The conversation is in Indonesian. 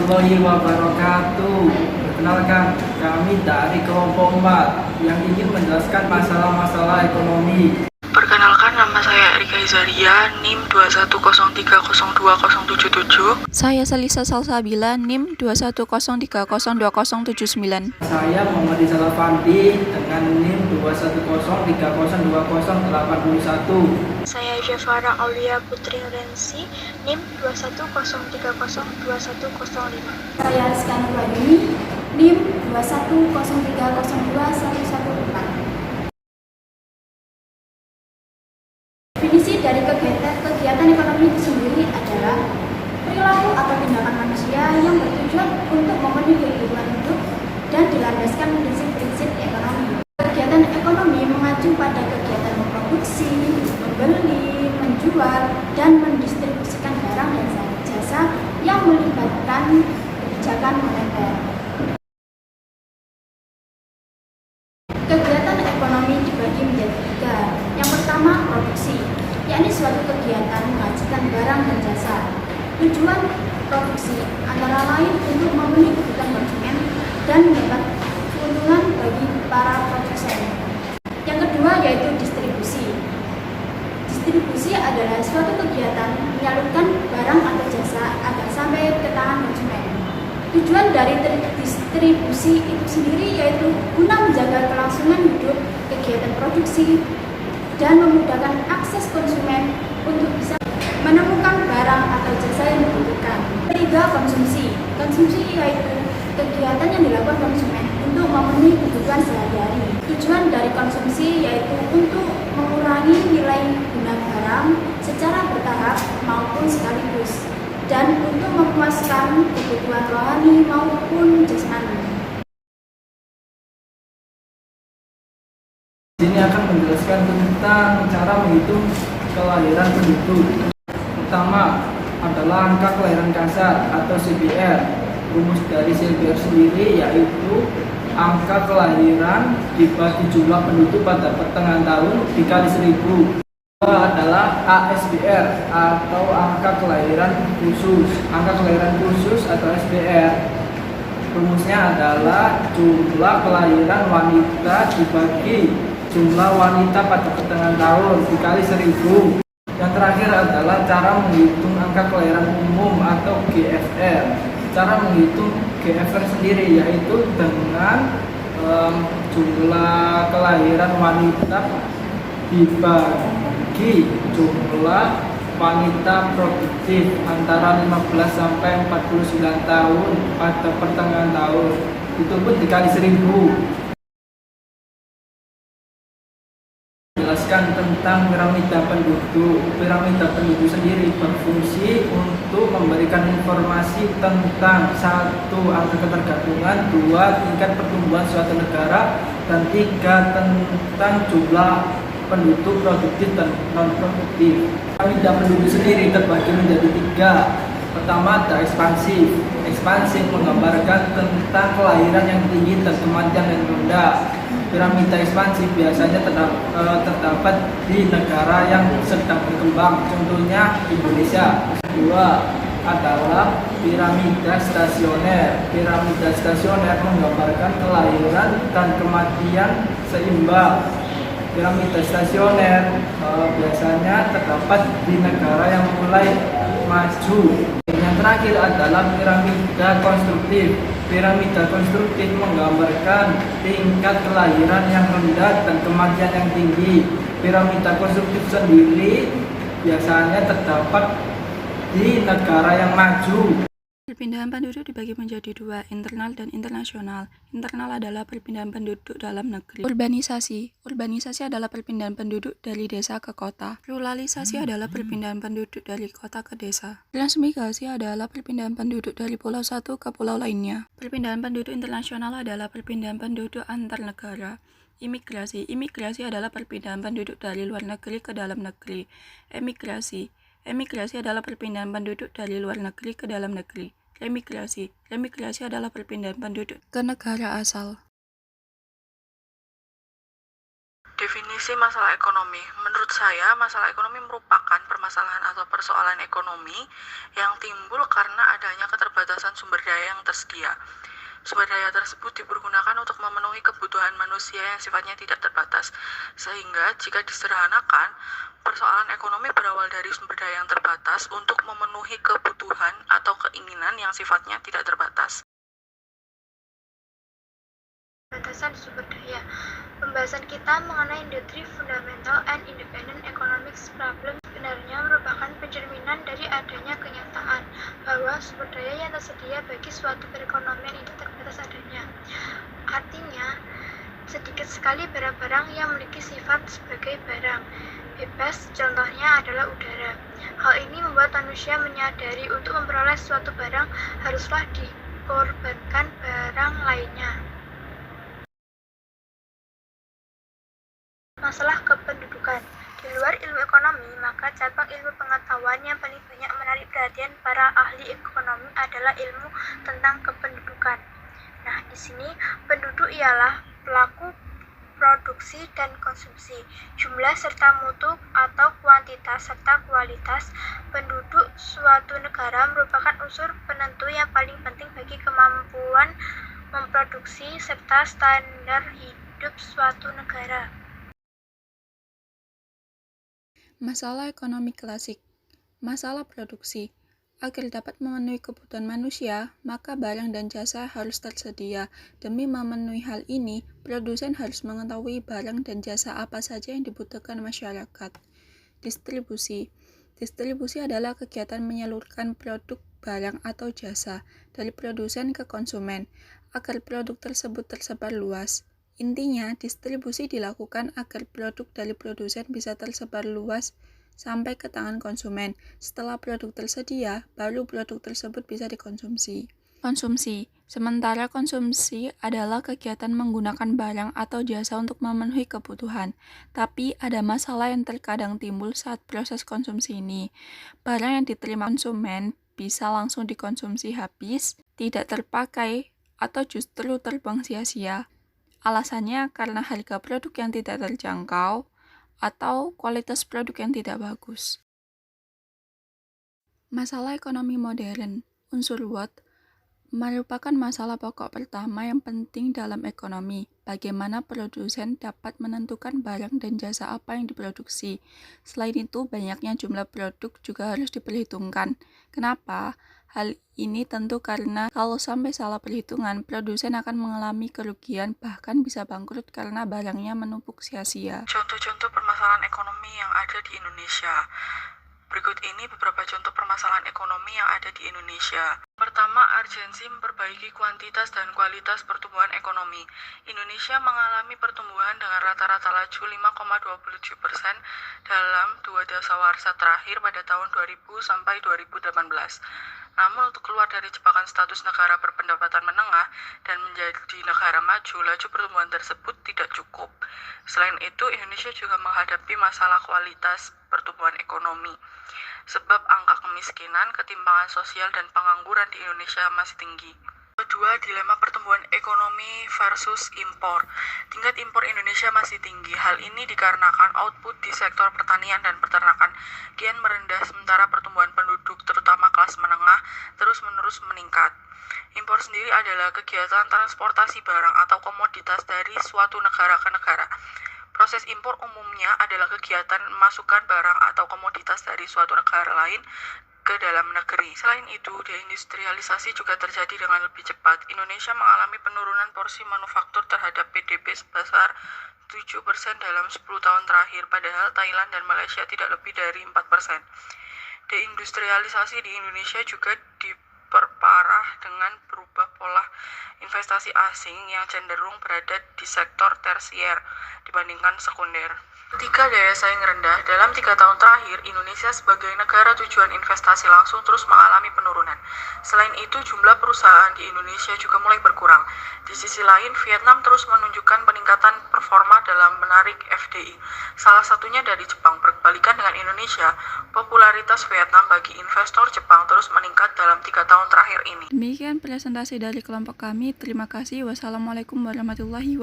warahmatullahi wabarakatuh. Perkenalkan, kami dari kelompok 4 yang ingin menjelaskan masalah-masalah ekonomi. Perkenalkan, nama saya Erika Izaria, NIM 210302077. Saya Salisa Salsabila, NIM 210302079. Saya Muhammad Rizal Afandi dengan NIM 210302081. Saya Jafara Aulia Putri Rensi, NIM 210302105. Saya Rizka Nurwadini, NIM 210302114. Definisi dari kegiatan ekonomi itu sendiri adalah perilaku atau tindakan manusia yang bertujuan untuk memenuhi kebutuhan hidup dan dilandaskan prinsip-prinsip ekonomi. Kegiatan ekonomi mengacu pada kegiatan memproduksi, membeli, menjual, dan mendistribusikan barang dan jasa yang melibatkan kebijakan moneter. Kegiatan ekonomi dibagi menjadi 3. Yang pertama, produksi, yakni suatu kegiatan menghasilkan barang dan jasa. Tujuan produksi antara lain untuk memenuhi kebutuhan konsumen dan mendapat keuntungan bagi para produsen. Yang kedua yaitu distribusi. Distribusi adalah suatu kegiatan menyalurkan barang atau jasa agar sampai ke tangan konsumen. Tujuan dari distribusi itu sendiri yaitu guna menjaga kelangsungan hidup kegiatan produksi dan memudahkan akses konsumen untuk bisa menemukan barang atau jasa yang dibutuhkan. Ketiga, konsumsi. Konsumsi yaitu kegiatan yang dilakukan konsumen untuk memenuhi kebutuhan sehari-hari. Tujuan dari konsumsi yaitu untuk mengurangi nilai guna barang secara bertahap maupun sekaligus, dan untuk memuaskan kebutuhan rohani maupun jasmani. Di sini akan menjelaskan tentang cara menghitung kelahiran penduduk. Pertama adalah angka kelahiran kasar atau CPR. Rumus dari CPR sendiri yaitu angka kelahiran dibagi jumlah penduduk pada pertengahan tahun dikali 1000. Kedua adalah ASBR atau angka kelahiran khusus. Angka kelahiran khusus atau SBR rumusnya adalah jumlah kelahiran wanita dibagi jumlah wanita pada pertengahan tahun dikali 1000. Yang terakhir adalah cara menghitung angka kelahiran umum atau GFR. Cara menghitung GFR sendiri yaitu dengan jumlah kelahiran wanita dibagi jumlah wanita produktif antara 15 sampai 49 tahun pada pertengahan tahun. Itu pun dikali 1000. Jelaskan tentang piramida penduduk. Piramida penduduk sendiri berfungsi untuk memberikan informasi tentang 1. Angka ketergantungan, 2. Tingkat pertumbuhan suatu negara, dan 3. Tentang jumlah penduduk produktif dan non-produktif. Piramida penduduk sendiri terbagi menjadi 3. Pertama ada ekspansif. Ekspansif menggambarkan tentang kelahiran yang tinggi dan kematian yang rendah. Piramida ekspansif biasanya terdapat di negara yang sedang berkembang, contohnya Indonesia. Kedua adalah piramida stasioner. Piramida stasioner menggambarkan kelahiran dan kematian seimbang. Piramida stasioner biasanya terdapat di negara yang mulai maju. Yang terakhir adalah piramida konstruktif. Piramida konstruktif menggambarkan tingkat kelahiran yang rendah dan kematian yang tinggi. Piramida konstruktif sendiri biasanya terdapat di negara yang maju. Perpindahan penduduk dibagi menjadi 2, internal dan internasional. Internal adalah perpindahan penduduk dalam negeri. Urbanisasi. Urbanisasi adalah perpindahan penduduk dari desa ke kota. Ruralisasi adalah perpindahan penduduk dari kota ke desa. Transmigrasi adalah perpindahan penduduk dari pulau satu ke pulau lainnya. Perpindahan penduduk internasional adalah perpindahan penduduk antar negara. Imigrasi. Imigrasi adalah perpindahan penduduk dari luar negeri ke dalam negeri. Emigrasi. Emigrasi adalah perpindahan penduduk dari luar negeri ke dalam negeri. Remigrasi. Remigrasi adalah perpindahan penduduk ke negara asal. Definisi masalah ekonomi. Menurut saya, masalah ekonomi merupakan permasalahan atau persoalan ekonomi yang timbul karena adanya keterbatasan sumber daya yang tersedia. Sumber daya tersebut dipergunakan untuk memenuhi kebutuhan manusia yang sifatnya tidak terbatas. Sehingga jika disederhanakan, persoalan ekonomi berawal dari sumber daya yang terbatas untuk memenuhi kebutuhan atau keinginan yang sifatnya tidak terbatas. Batasan sumber daya. Pembahasan kita mengenai industri fundamental and independent economics problem sebenarnya merupakan pencerminan dari adanya kenyataan bahwa sumber daya yang tersedia bagi suatu perekonomian itu terbatas adanya. Artinya, sedikit sekali barang-barang yang memiliki sifat sebagai barang bebas, contohnya adalah udara. Hal ini membuat manusia menyadari untuk memperoleh suatu barang haruslah dikorbankan barang lainnya. Masalah kependudukan. Di luar ilmu ekonomi, maka cabang ilmu pengetahuan yang paling banyak menarik perhatian para ahli ekonomi adalah ilmu tentang kependudukan. Nah, di sini penduduk ialah pelaku produksi dan konsumsi. Jumlah serta mutu atau kuantitas serta kualitas penduduk suatu negara merupakan unsur penentu yang paling penting bagi kemampuan memproduksi serta standar hidup suatu negara. Masalah ekonomi klasik. Masalah produksi. Agar dapat memenuhi kebutuhan manusia, maka barang dan jasa harus tersedia. Demi memenuhi hal ini, produsen harus mengetahui barang dan jasa apa saja yang dibutuhkan masyarakat. Distribusi. Distribusi adalah kegiatan menyalurkan produk, barang, atau jasa dari produsen ke konsumen, agar produk tersebut tersebar luas. Intinya, distribusi dilakukan agar produk dari produsen bisa tersebar luas sampai ke tangan konsumen. Setelah produk tersedia, baru produk tersebut bisa dikonsumsi. Konsumsi. Sementara konsumsi adalah kegiatan menggunakan barang atau jasa untuk memenuhi kebutuhan. Tapi ada masalah yang terkadang timbul saat proses konsumsi ini. Barang yang diterima konsumen bisa langsung dikonsumsi habis, tidak terpakai, atau justru terbuang sia-sia. Alasannya karena harga produk yang tidak terjangkau atau kualitas produk yang tidak bagus. Masalah ekonomi modern, unsur what, merupakan masalah pokok pertama yang penting dalam ekonomi. Bagaimana produsen dapat menentukan barang dan jasa apa yang diproduksi. Selain itu, banyaknya jumlah produk juga harus diperhitungkan. Kenapa? Hal ini tentu karena kalau sampai salah perhitungan, produsen akan mengalami kerugian, bahkan bisa bangkrut karena barangnya menumpuk sia-sia. Contoh-contoh permasalahan ekonomi yang ada di Indonesia. Berikut ini beberapa contoh permasalahan ekonomi yang ada di Indonesia. Pertama, urgensi memperbaiki kuantitas dan kualitas pertumbuhan ekonomi. Indonesia mengalami pertumbuhan dengan rata-rata laju 5,27% dalam 2 dasawarsa terakhir pada tahun 2000 sampai 2018. Namun untuk keluar dari jebakan status negara berpendapatan menengah dan menjadi negara maju, laju pertumbuhan tersebut tidak cukup. Selain itu, Indonesia juga menghadapi masalah kualitas pertumbuhan ekonomi. Sebab angka kemiskinan, ketimpangan sosial, dan pengangguran di Indonesia masih tinggi. Kedua, dilema pertumbuhan ekonomi versus impor. Tingkat impor Indonesia masih tinggi. Hal ini dikarenakan output di sektor pertanian dan peternakan kian merendah sementara pertumbuhan penduduk, terutama kelas menengah, terus-menerus meningkat. Impor sendiri adalah kegiatan transportasi barang atau komoditas dari suatu negara ke negara. Proses impor umumnya adalah kegiatan memasukkan barang atau komoditas dari suatu negara lain ke dalam negeri. Selain itu, deindustrialisasi juga terjadi dengan lebih cepat. Indonesia mengalami penurunan porsi manufaktur terhadap PDB sebesar 7% dalam 10 tahun terakhir, padahal Thailand dan Malaysia tidak lebih dari 4%. Deindustrialisasi di Indonesia juga diperparah dengan berubah pola investasi asing yang cenderung berada di sektor tersier dibandingkan sekunder. Ketiga, daya saing rendah. Dalam 3 tahun terakhir, Indonesia sebagai negara tujuan investasi langsung terus mengalami penurunan. Selain itu, jumlah perusahaan di Indonesia juga mulai berkurang. Di sisi lain, Vietnam terus menunjukkan peningkatan performa dalam menarik FDI. Salah satunya dari Jepang. Berbalikan dengan Indonesia, popularitas Vietnam bagi investor Jepang terus meningkat dalam 3 tahun terakhir ini. Demikian presentasi dari kelompok kami. Terima kasih. Wassalamualaikum warahmatullahi wabarakatuh.